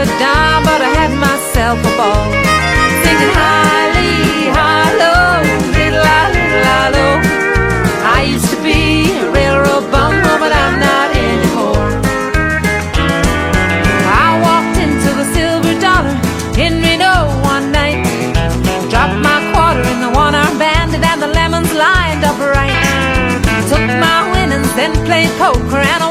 a dime, but I had myself a ball. Singing high-lee, high-low, little-I-low. I used to be a railroad bummer, but I'm not anymore. I walked into the Silver Dollar in Reno one night, dropped my quarter in the one-arm bandit, and the lemons lined up right. Took my winnings, then played poker, and